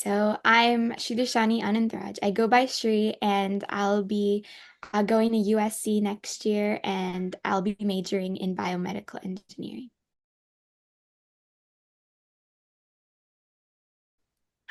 So I'm Shudashani Anandraj. I go by Shri, and I'll be going to USC next year, and I'll be majoring in biomedical engineering.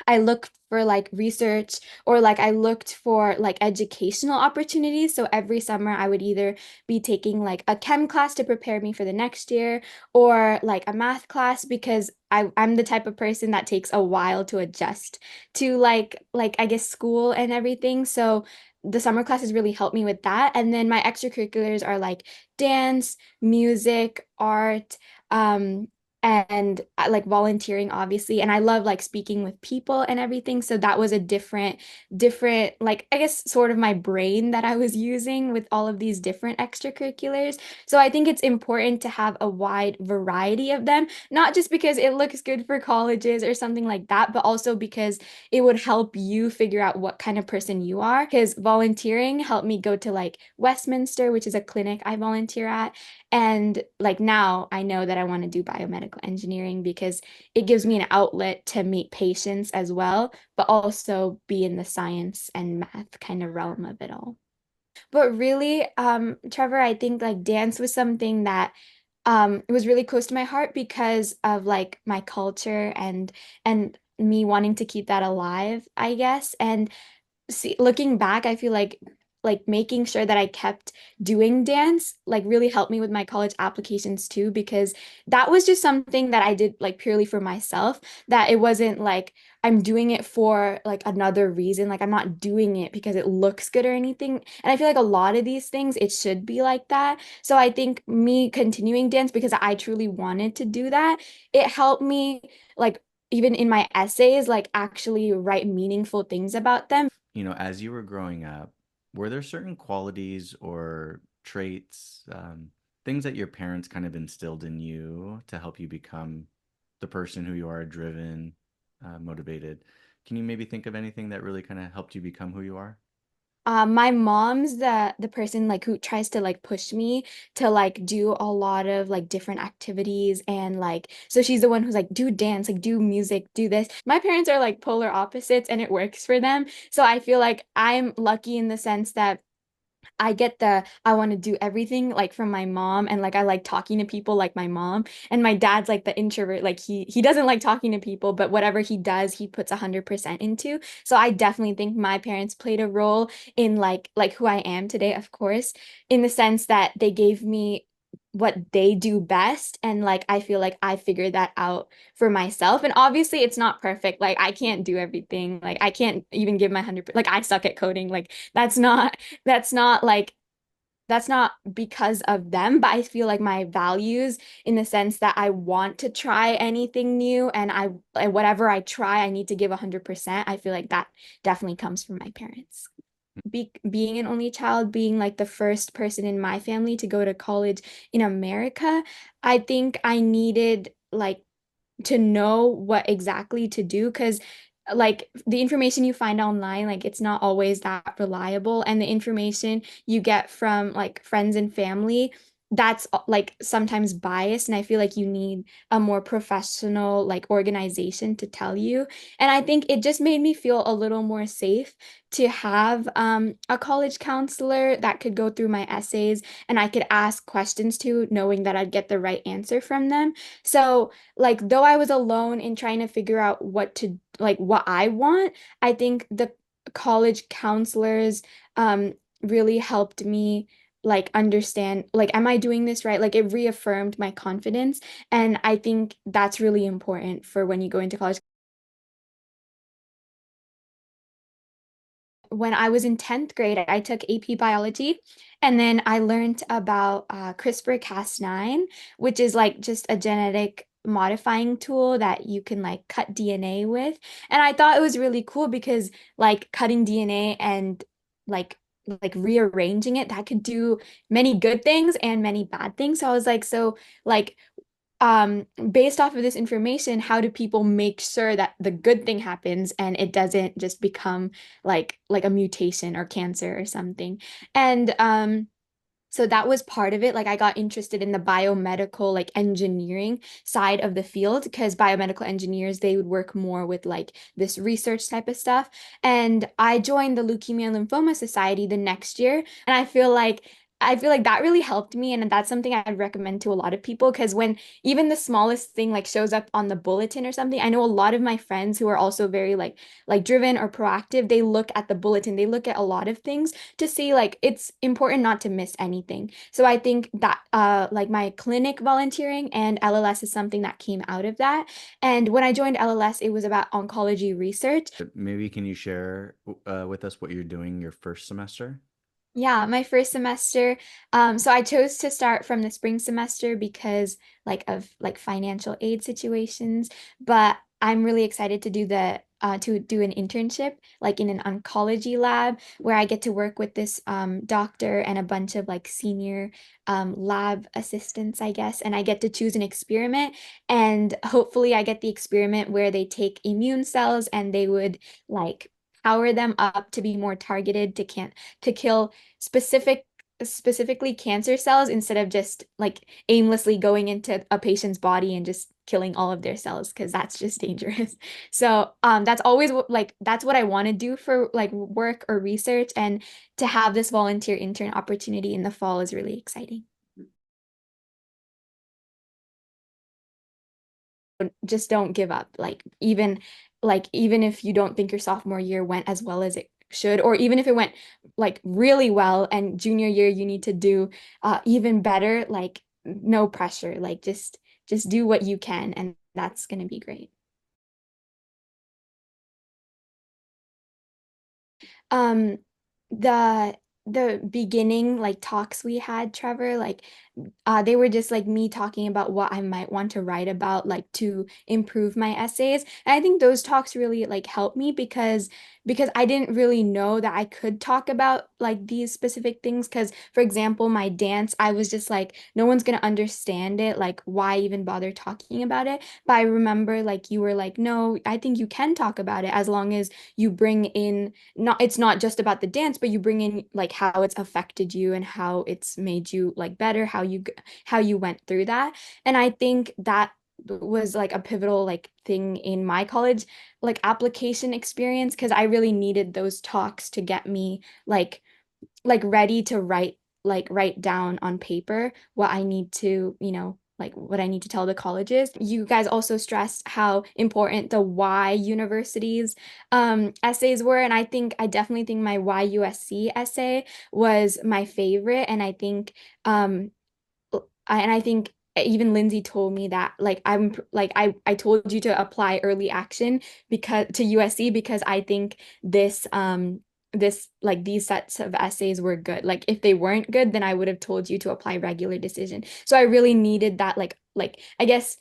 I looked for like research or like I looked for like educational opportunities. So every summer I would either be taking like a chem class to prepare me for the next year or like a math class because I'm the type of person that takes a while to adjust to like I guess school and everything. So the summer classes really helped me with that. And then my extracurriculars are like dance, music, art, um, and like volunteering obviously, and I love like speaking with people and everything, so that was a different like I guess sort of my brain that I was using with all of these different extracurriculars. So I think it's important to have a wide variety of them, not just because it looks good for colleges or something like that, but also because it would help you figure out what kind of person you are, because volunteering helped me go to like Westminster, which is a clinic I volunteer at, and like now I know that I want to do biomedical engineering because it gives me an outlet to meet patients as well, but also be in the science and math kind of realm of it all. But really, Trevor, I think like dance was something that it was really close to my heart because of like my culture and me wanting to keep that alive, I guess. And see, looking back, I feel like making sure that I kept doing dance like really helped me with my college applications too, because that was just something that I did like purely for myself, that it wasn't like I'm doing it for like another reason. Like I'm not doing it because it looks good or anything. And I feel like a lot of these things, it should be like that. So I think me continuing dance because I truly wanted to do that, it helped me like even in my essays, like actually write meaningful things about them. As you were growing up, were there certain qualities or traits, things that your parents kind of instilled in you to help you become the person who you are, driven, motivated? Can you maybe think of anything that really kind of helped you become who you are? My mom's the person like who tries to like push me to like do a lot of like different activities, and like so she's the one who's like do dance, like do music, do this. My parents are like polar opposites and it works for them. So I feel like I'm lucky in the sense that I get the I want to do everything like from my mom, and like I like talking to people like my mom, and my dad's like the introvert, like he doesn't like talking to people, but whatever he does he puts 100% into. So I definitely think my parents played a role in like who I am today, of course, in the sense that they gave me what they do best, and like I feel like I figured that out for myself. And obviously it's not perfect, like I can't do everything, like I can't even give my 100%, like I suck at coding, like that's not like that's not because of them, but I feel like my values in the sense that I want to try anything new, and whatever I try I need to give 100%. I feel like that definitely comes from my parents. Being an only child, being like the first person in my family to go to college in America, I think I needed like to know what exactly to do, because like the information you find online, like it's not always that reliable, and the information you get from like friends and family, that's like sometimes biased, and I feel like you need a more professional like organization to tell you. And I think it just made me feel a little more safe to have a college counselor that could go through my essays and I could ask questions to, knowing that I'd get the right answer from them. So like though I was alone in trying to figure out what to like what I want, I think the college counselors really helped me like understand like am I doing this right? Like it reaffirmed my confidence, and I think that's really important for when you go into college. When I was in 10th grade, I took AP biology, and then I learned about CRISPR-Cas9, which is like just a genetic modifying tool that you can like cut DNA with. And I thought it was really cool because like cutting DNA and like like rearranging it, that could do many good things and many bad things. So I was like, so like based off of this information, how do people make sure that the good thing happens and it doesn't just become like a mutation or cancer or something? And So that was part of it. Like I got interested in the biomedical, like engineering side of the field because biomedical engineers, they would work more with like this research type of stuff. And I joined the Leukemia and Lymphoma Society the next year. And I feel like that really helped me. And that's something I'd recommend to a lot of people because when even the smallest thing like shows up on the bulletin or something, I know a lot of my friends who are also very like driven or proactive, they look at the bulletin, they look at a lot of things to see like it's important not to miss anything. So I think that like my clinic volunteering and LLS is something that came out of that. And when I joined LLS, it was about oncology research. Maybe can you share with us what you're doing your first semester? Yeah, my first semester. So I chose to start from the spring semester because like of like financial aid situations, but I'm really excited to do an internship like in an oncology lab where I get to work with this doctor and a bunch of like senior lab assistants, I guess, and I get to choose an experiment and hopefully I get the experiment where they take immune cells and they would like power them up to be more targeted to kill specific specifically cancer cells instead of just like aimlessly going into a patient's body and just killing all of their cells because that's just dangerous. So that's always like that's what I want to do for like work or research and to have this volunteer intern opportunity in the fall is really exciting. Just don't give up. Like even if you don't think your sophomore year went as well as it should, or even if it went like really well and junior year you need to do even better, like no pressure. Like just do what you can and that's gonna be great. Um, the the beginning like talks we had, Trevor, like they were just like me talking about what I might want to write about, like to improve my essays. And I think those talks really like helped me because I didn't really know that I could talk about like these specific things. Because, for example, my dance, I was just like, no one's gonna understand it. Like, why even bother talking about it? But I remember like you were like, no, I think you can talk about it as long as you bring in not it's not just about the dance, but you bring in like how it's affected you and how it's made you like better, how you went through that. And I think that was like a pivotal like thing in my college like application experience because I really needed those talks to get me ready to write down on paper what I need to, like what I need to tell the colleges. You guys also stressed how important the Y universities essays were, and I definitely think my YUSC essay was my favorite, and I think even Lindsay told me that like I told you to apply early action because to USC because I think this like these sets of essays were good. Like if they weren't good, then I would have told you to apply regular decision. So I really needed that like I guess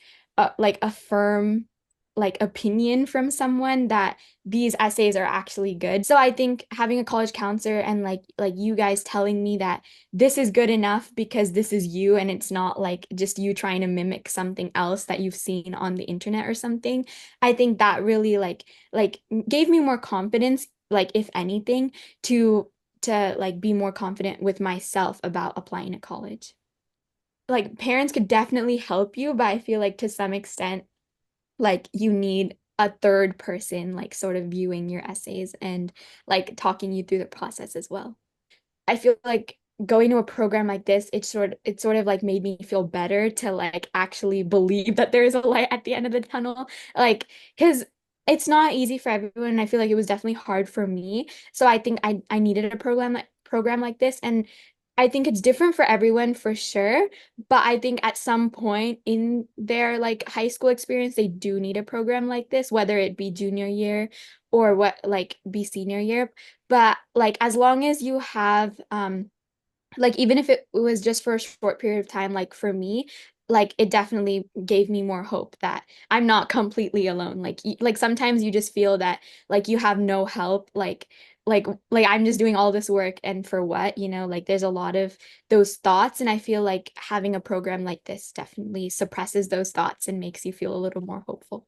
like a firm like opinion from someone that these essays are actually good. So I think having a college counselor and like you guys telling me that this is good enough because this is you and it's not like just you trying to mimic something else that you've seen on the internet or something. I think that really like gave me more confidence, like if anything, to like be more confident with myself about applying to college. Like parents could definitely help you, but I feel like to some extent like you need a third person like sort of viewing your essays and like talking you through the process as well. I feel like going to a program like this, it sort of like made me feel better to like actually believe that there is a light at the end of the tunnel. Like, because it's not easy for everyone. And I feel like it was definitely hard for me. So I think I needed a program like this. And I think it's different for everyone for sure. But I think at some point in their like high school experience, they do need a program like this, whether it be junior year or what like be senior year. But like as long as you have like even if it was just for a short period of time, like for me, like it definitely gave me more hope that I'm not completely alone. Like sometimes you just feel that like you have no help, like I'm just doing all this work and for what, like there's a lot of those thoughts and I feel like having a program like this definitely suppresses those thoughts and makes you feel a little more hopeful.